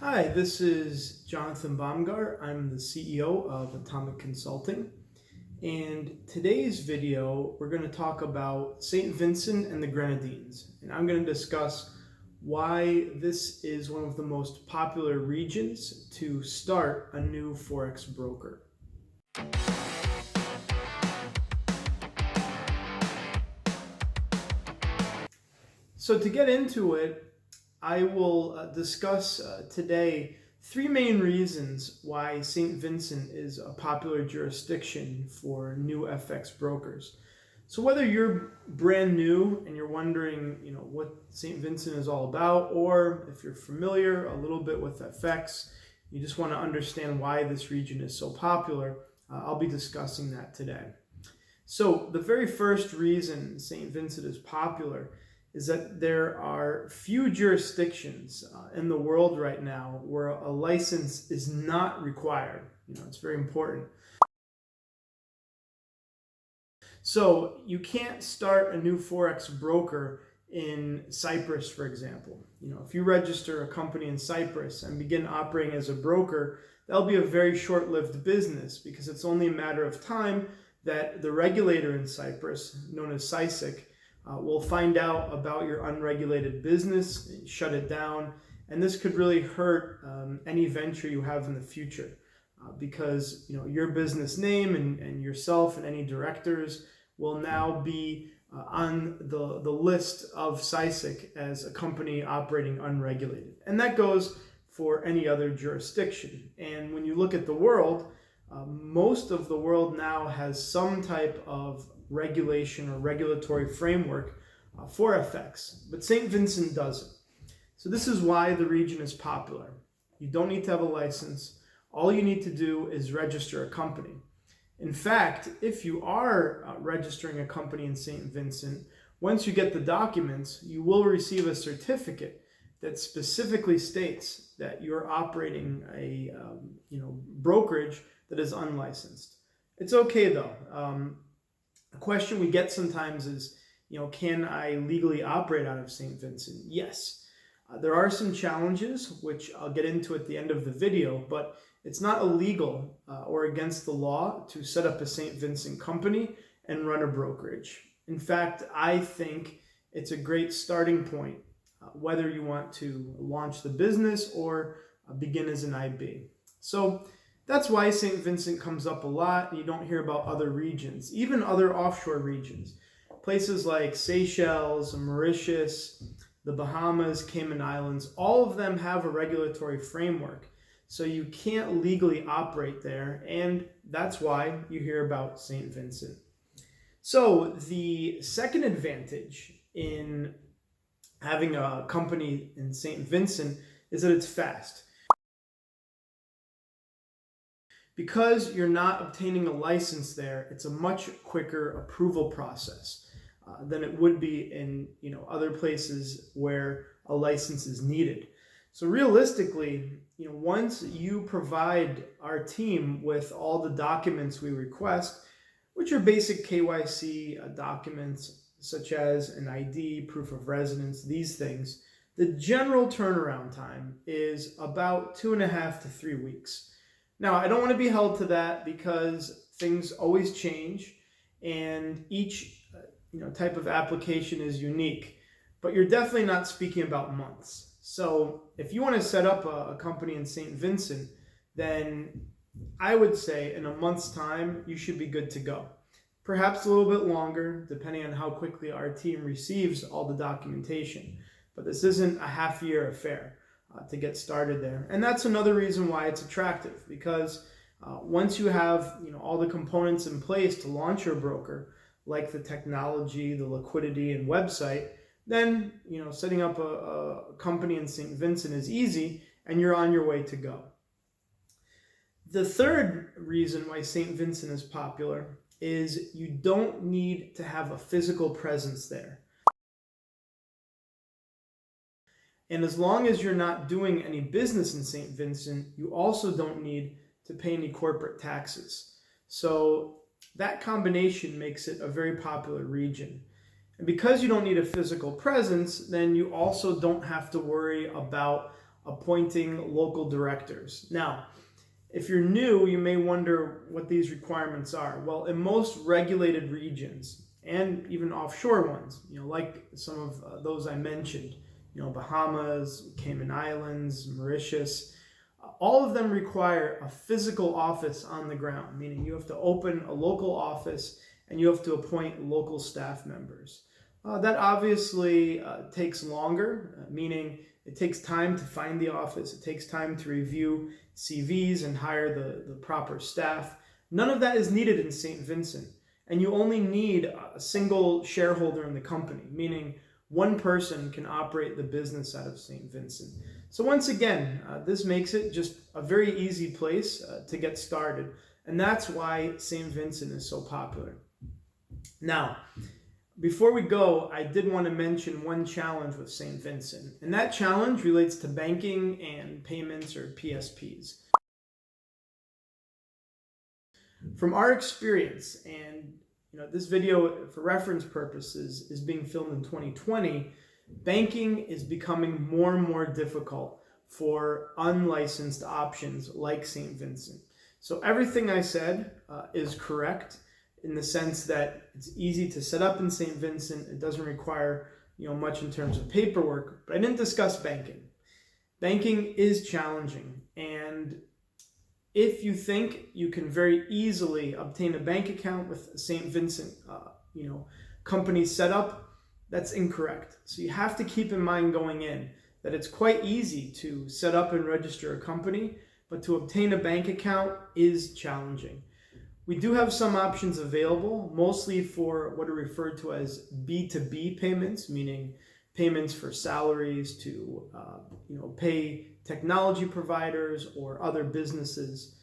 Hi, this is Jonathan Baumgart. I'm the CEO of Atomic Consulting. And today's video, we're going to talk about St. Vincent and the Grenadines. And I'm going to discuss why this is one of the most popular regions to start a new Forex broker. So to get into it, I will discuss today three main reasons why St. Vincent is a popular jurisdiction for new FX brokers. So whether you're brand new and you're wondering, what St. Vincent is all about, or if you're familiar a little bit with FX, you just want to understand why this region is so popular, I'll be discussing that today. So the very first reason St. Vincent is popular is that there are few jurisdictions in the world right now where a license is not required. It's very important. So you can't start a new Forex broker in Cyprus, for example. If you register a company in Cyprus and begin operating as a broker, that'll be a very short-lived business because it's only a matter of time that the regulator in Cyprus, known as SVG, will find out about your unregulated business, shut it down, and this could really hurt any venture you have in the future because your business name and yourself and any directors will now be on the list of SVG as a company operating unregulated. And that goes for any other jurisdiction. And when you look at the world, most of the world now has some type of regulation or regulatory framework for FX, but St. Vincent doesn't. So this is why the region is popular. You don't need to have a license. All you need to do is register a company. In fact, if you are registering a company in St. Vincent, once you get the documents, you will receive a certificate that specifically states that you're operating a brokerage that is unlicensed. It's okay though. A question we get sometimes is, can I legally operate out of St. Vincent? Yes. There are some challenges, which I'll get into at the end of the video, but it's not illegal or against the law to set up a St. Vincent company and run a brokerage. In fact, I think it's a great starting point, whether you want to launch the business or begin as an IB. So that's why St. Vincent comes up a lot, and you don't hear about other regions, even other offshore regions. Places like Seychelles, Mauritius, the Bahamas, Cayman Islands, all of them have a regulatory framework. So you can't legally operate there, and that's why you hear about St. Vincent. So the second advantage in having a company in St. Vincent is that it's fast. Because you're not obtaining a license there, it's a much quicker approval process than it would be in other places where a license is needed. So realistically, once you provide our team with all the documents we request, which are basic KYC documents such as an ID, proof of residence, these things, the general turnaround time is about 2.5 to 3 weeks. Now, I don't want to be held to that because things always change and each type of application is unique, but you're definitely not speaking about months. So if you want to set up a company in St. Vincent, then I would say in a month's time, you should be good to go. Perhaps a little bit longer, depending on how quickly our team receives all the documentation. But this isn't a half-year affair to get started there. And that's another reason why it's attractive, because once you have all the components in place to launch your broker, like the technology, the liquidity, and website, then setting up a company in St. Vincent is easy and you're on your way to go. The third reason why St. Vincent is popular is you don't need to have a physical presence there. And as long as you're not doing any business in St. Vincent, you also don't need to pay any corporate taxes. So that combination makes it a very popular region. And because you don't need a physical presence, then you also don't have to worry about appointing local directors. Now, if you're new, you may wonder what these requirements are. Well, in most regulated regions, and even offshore ones, like some of those I mentioned, Bahamas, Cayman Islands, Mauritius, all of them require a physical office on the ground, meaning you have to open a local office and you have to appoint local staff members. That obviously takes longer, meaning it takes time to find the office, it takes time to review CVs and hire the proper staff. None of that is needed in St. Vincent, and you only need a single shareholder in the company, meaning one person can operate the business out of St. Vincent. So once again, this makes it just a very easy place to get started, and that's why St. Vincent is so popular. Now, before we go, I did want to mention one challenge with St. Vincent, and that challenge relates to banking and payments, or PSPs. From our experience, and this video for reference purposes is being filmed in 2020, banking is becoming more and more difficult for unlicensed options like St. Vincent. So everything I said is correct, in the sense that it's easy to set up in St. Vincent. It doesn't require much in terms of paperwork, but I didn't discuss banking. Banking is challenging, and if you think you can very easily obtain a bank account with a St. Vincent company set up, that's incorrect. So you have to keep in mind going in that it's quite easy to set up and register a company, but to obtain a bank account is challenging. We do have some options available, mostly for what are referred to as B2B payments, meaning payments for salaries to pay technology providers or other businesses.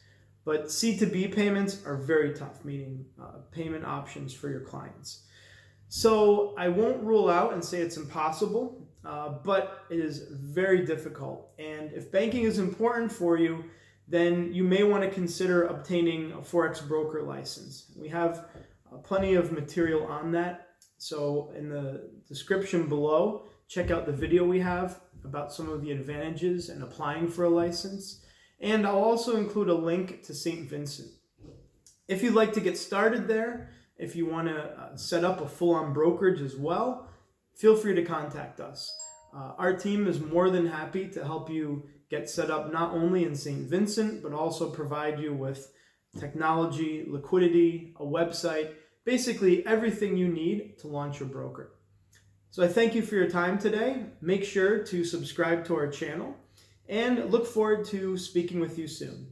But C2B payments are very tough, meaning payment options for your clients. So I won't rule out and say it's impossible, but it is very difficult. And if banking is important for you, then you may want to consider obtaining a Forex broker license. We have plenty of material on that. So in the description below, check out the video we have about some of the advantages in applying for a license. And I'll also include a link to St. Vincent. If you'd like to get started there, if you want to set up a full-on brokerage as well, feel free to contact us. Our team is more than happy to help you get set up not only in St. Vincent, but also provide you with technology, liquidity, a website, basically everything you need to launch your broker. So I thank you for your time today. Make sure to subscribe to our channel and look forward to speaking with you soon.